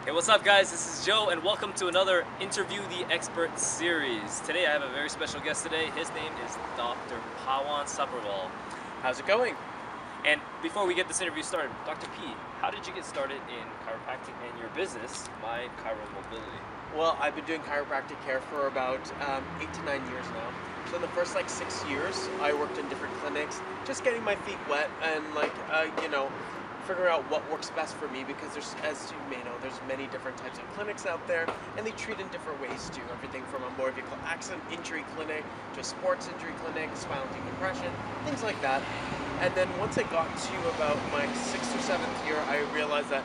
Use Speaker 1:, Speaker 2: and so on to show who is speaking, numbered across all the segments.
Speaker 1: Hey, what's up guys? This is Joe and welcome to another Interview the Expert series. Today I have a very special guest today. His name is Dr. Pawan Sabharwal.
Speaker 2: How's it going?
Speaker 1: And before we get this interview started, Dr. P, how did you get started in chiropractic and your business, My Chiro Mobility?
Speaker 2: Well, I've been doing chiropractic care for about 8 to 9 years now. So in the first 6 years, I worked in different clinics, just getting my feet wet and figuring out what works best for me because there's, as you may know, there's many different types of clinics out there and they treat in different ways too. Everything from a motor vehicle accident injury clinic to a sports injury clinic, spinal decompression, things like that. And then once I got to about my 6th or 7th year, I realized that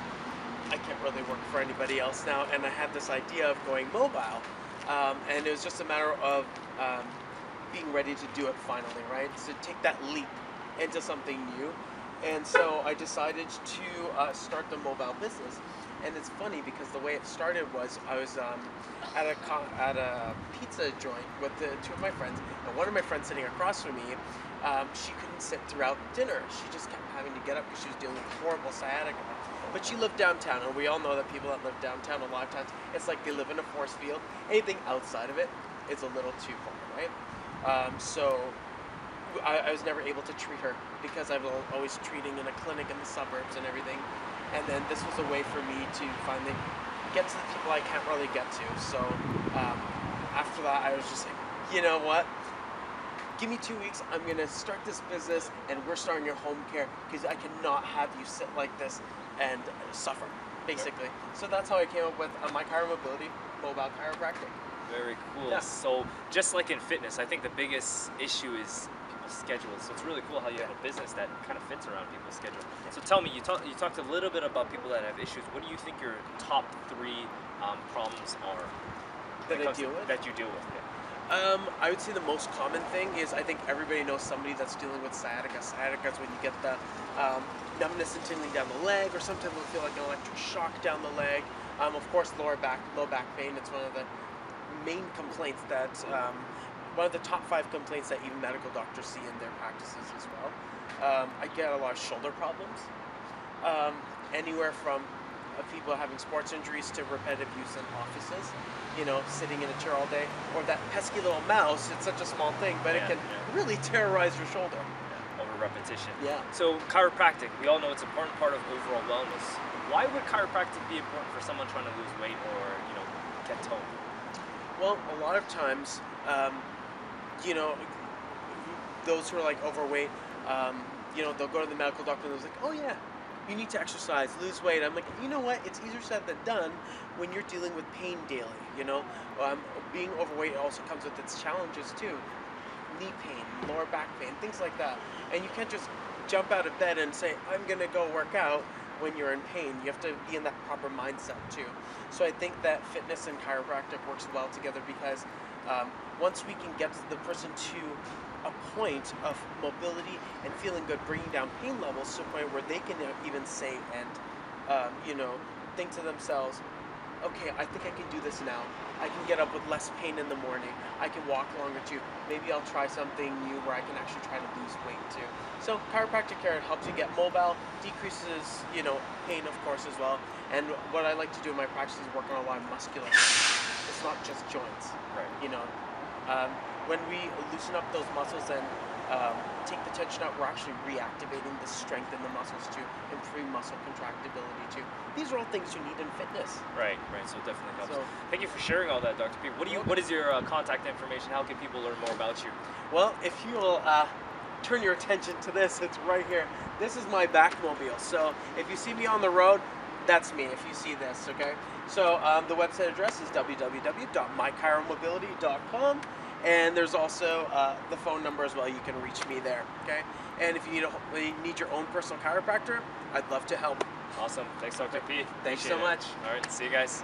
Speaker 2: I can't really work for anybody else now, and I had this idea of going mobile, and it was just a matter of being ready to do it finally, right? So take that leap into something new, and so I decided to start the mobile business. And it's funny because the way it started was I was at a pizza joint with two of my friends, and one of my friends sitting across from me, she couldn't sit throughout dinner. She just kept having to get up because she was dealing with horrible sciatica. But she lived downtown, and we all know that people that live downtown, a lot of times, it's like they live in a force field. Anything outside of it is a little too far, right? So I was never able to treat her because I was always treating in a clinic in the suburbs and everything. And then this was a way for me to finally get to the people I can't really get to. So after that, I was just like, you know what? Give me 2 weeks, I'm gonna start this business and we're starting your home care because I cannot have you sit like this and suffer, basically. So that's how I came up with My Chiro Mobility, mobile chiropractic.
Speaker 1: Very cool.
Speaker 2: Yeah.
Speaker 1: So just like in fitness, I think the biggest issue is people's schedules. So it's really cool how you have a business that kind of fits around people's schedule. So tell me, you talked a little bit about people that have issues. What do you think your top 3 problems are
Speaker 2: That I deal with?
Speaker 1: that you deal with? Yeah.
Speaker 2: I would say the most common thing is I think everybody knows somebody that's dealing with sciatica. Sciatica is when you get the numbness and tingling down the leg, or sometimes it'll feel like an electric shock down the leg. Of course, low back pain. It's one of the main complaints that one of the top 5 complaints that even medical doctors see in their practices as well. I get a lot of shoulder problems, anywhere from people having sports injuries to repetitive use in offices, sitting in a chair all day, or that pesky little mouse. It's such a small thing, but it can really terrorize your shoulder.
Speaker 1: Yeah. Over repetition.
Speaker 2: Yeah.
Speaker 1: So chiropractic, we all know it's an important part of overall wellness. Why would chiropractic be important for someone trying to lose weight or, get toned?
Speaker 2: Well, a lot of times, those who are like overweight, they'll go to the medical doctor and they're like, oh yeah, you need to exercise, lose weight. I'm like, you know what? It's easier said than done when you're dealing with pain daily. Being overweight also comes with its challenges too. Knee pain, lower back pain, things like that. And you can't just jump out of bed and say, I'm gonna go work out when you're in pain. You have to be in that proper mindset too. So I think that fitness and chiropractic works well together because once we can get the person to a point of mobility and feeling good, bringing down pain levels to a point where they can even say and think to themselves, okay, I think I can do this now. I can get up with less pain in the morning. I can walk longer too. Maybe I'll try something new where I can actually try to lose weight too. So chiropractic care helps you get mobile, decreases, pain of course as well. And what I like to do in my practice is work on a lot of muscular. It's not just joints.
Speaker 1: Right.
Speaker 2: When we loosen up those muscles and take the tension out, we're actually reactivating the strength in the muscles to improve muscle contractibility too. These are all things you need in fitness.
Speaker 1: Right. So it definitely helps.
Speaker 2: So,
Speaker 1: thank you for sharing all that, Dr. P. What is your contact information? How can people learn more about you?
Speaker 2: well, if you'll turn your attention to this, it's right here. This is my backmobile. So if you see me on the road, that's me if you see this, okay? So the website address is www.mychiromobility.com. And there's also the phone number as well. You can reach me there, okay? And if you need your own personal chiropractor, I'd love to help.
Speaker 1: Awesome. Thanks, Dr. P.
Speaker 2: Thanks
Speaker 1: Appreciate
Speaker 2: so
Speaker 1: it.
Speaker 2: much.
Speaker 1: All right. See you guys.